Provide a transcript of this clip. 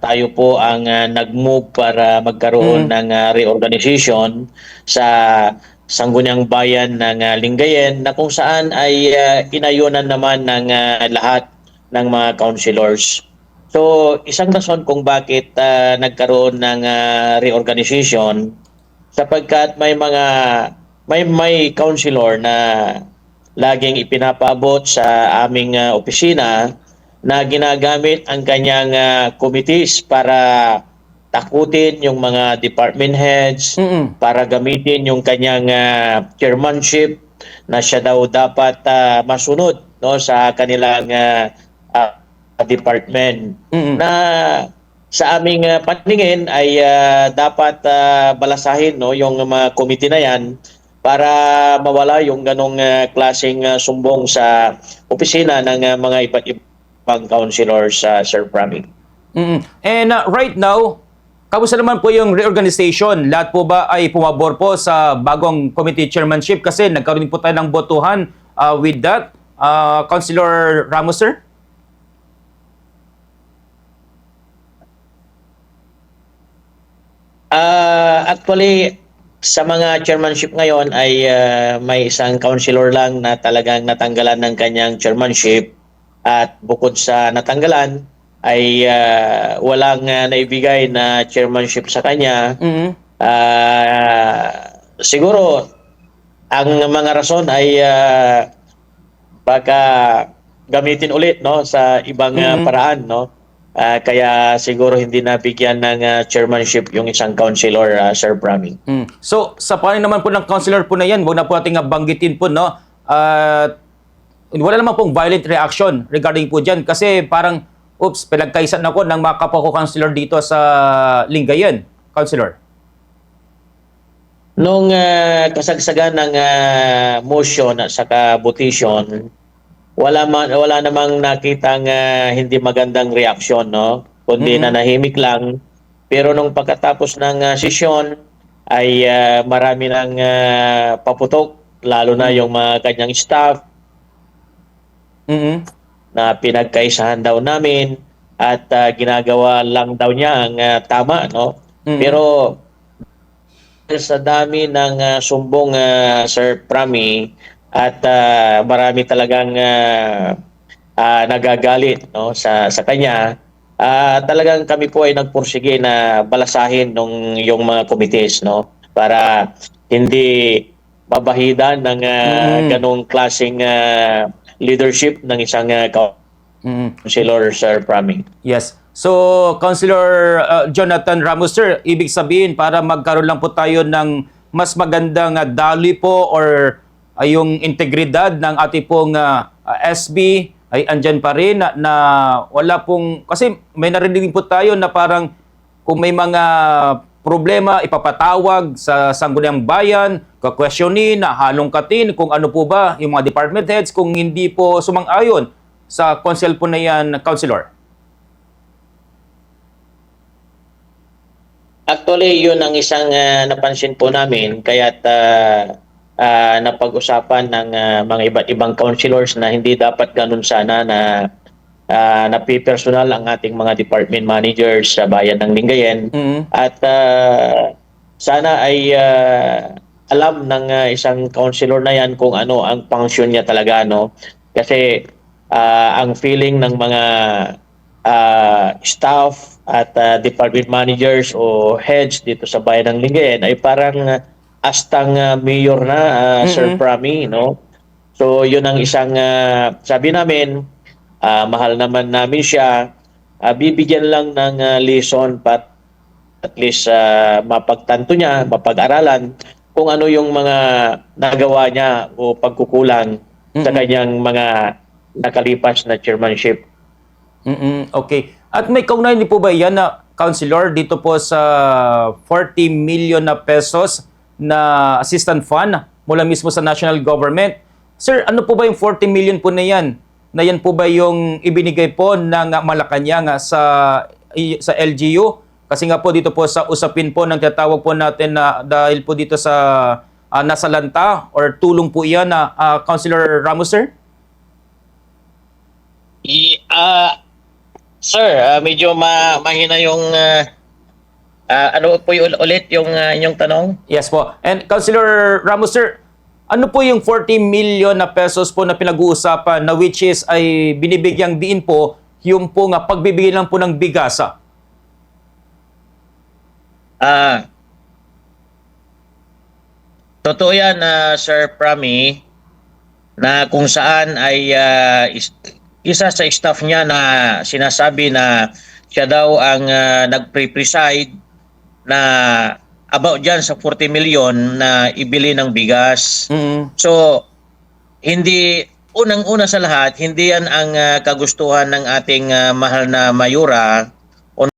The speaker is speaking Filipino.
tayo po ang nag-move para magkaroon ng reorganization sa Sangguniang Bayan ng Lingayen na kung saan ay inayunan naman ng lahat ng mga councilors. So, isang rason kung bakit nagkaroon ng reorganization sapagkat may councilor na laging ipinapaabot sa aming opisina na ginagamit ang kanyang committees para takutin yung mga department heads, para gamitin yung kanyang chairmanship na siya daw dapat masunod no sa kanilang department na sa aming paningin ay dapat balasahin no yung mga committee na yan para mawala yung ganong klaseng sumbong sa opisina ng mga iba't ibang councilors, Sir Prami. And right now, kamusta naman po yung reorganization? Lahat po ba ay pumabor po sa bagong committee chairmanship? Kasi nagkaroon po tayo ng botohan with that. Councilor Ramos, sir? Actually, sa mga chairmanship ngayon ay may isang councilor lang na talagang natanggalan ng kanyang chairmanship at bukod sa natanggalan ay walang naibigay na chairmanship sa kanya. Siguro ang mga rason ay baka gamitin ulit no sa ibang paraan no. Kaya siguro hindi nabigyan ng chairmanship yung isang councilor, Sir Prami. So, sa panig naman po ng councilor po na yan, huwag na po ating banggitin po, no? Wala naman pong violent reaction regarding po dyan. Kasi parang, pinagkaisan ako ng mga kapwa ko councilor dito sa Lingayen, councilor. Nung kasagsagan ng motion at saka votation, wala namang nakitang hindi magandang reaksyon no kundi nanahimik lang pero nung pagkatapos ng sesyon ay marami ng paputok lalo na yung mga kanyang staff na pinagkaisahan daw namin at ginagawa lang daw niya ang tama no pero sa dami ng sumbong Sir Prami at marami talagang nagagalit no sa kanya. Talagang kami po ay nagpursige na balasahin yung mga committees no para hindi mabahidan ng ganong klaseng leadership ng isang councilor, Sir Prami. Yes. So, Councilor Jonathan Ramos, sir, ibig sabihin para magkaroon lang po tayo ng mas magandang daloy po or ay yung integridad ng ating pong SB ay andyan pa rin na wala pong, kasi may narinig po tayo na parang kung may mga problema, ipapatawag sa Sangguniang Bayan, kakwestiyonin, halongkatin kung ano po ba yung mga department heads kung hindi po sumang-ayon sa council po na yan, Councilor. Actually, yun ang isang napansin po namin kaya't napag-usapan ng mga iba't ibang councilors na hindi dapat ganun sana na napipersonal ang ating mga department managers sa bayan ng Lingayen at sana ay alam ng isang councilor na yan kung ano ang function niya talaga no kasi ang feeling ng mga staff at department managers o heads dito sa bayan ng Lingayen ay parang astang mayor na Sir Prami no so yun ang isang sabi namin mahal naman namin siya bibigyan lang ng lesson pat at least mapagtanto niya mapag-aralan kung ano yung mga nagawa niya o pagkukulang sa kanyang mga nakalipas na chairmanship. Okay. At may kaugnayan po ba yan na councilor dito po sa 40 million na pesos na assistant fund mula mismo sa national government? Sir, ano po ba yung 40 million po na yan? Na yan po ba yung ibinigay po ng Malacanang sa LGU? Kasi nga po dito po sa usapin po ng tinatawag po natin na dahil po dito sa nasalanta or tulong po iyan na Councilor Ramos, sir? Sir, medyo mahina yung ano po yung ulit yung inyong tanong? Yes po. And Councilor Ramos, sir, ano po yung 40 million na pesos po na pinag-uusapan na which is ay binibigyang diin po yung po nga pagbibigay lang po ng bigasa? Ah, totoo yan, Sir Prami, na kung saan ay isa sa staff niya na sinasabi na siya daw ang nag-preside na about dyan sa 40 million na ibili ng bigas. Mm. So, hindi, unang-una sa lahat, hindi yan ang kagustuhan ng ating mahal na Mayura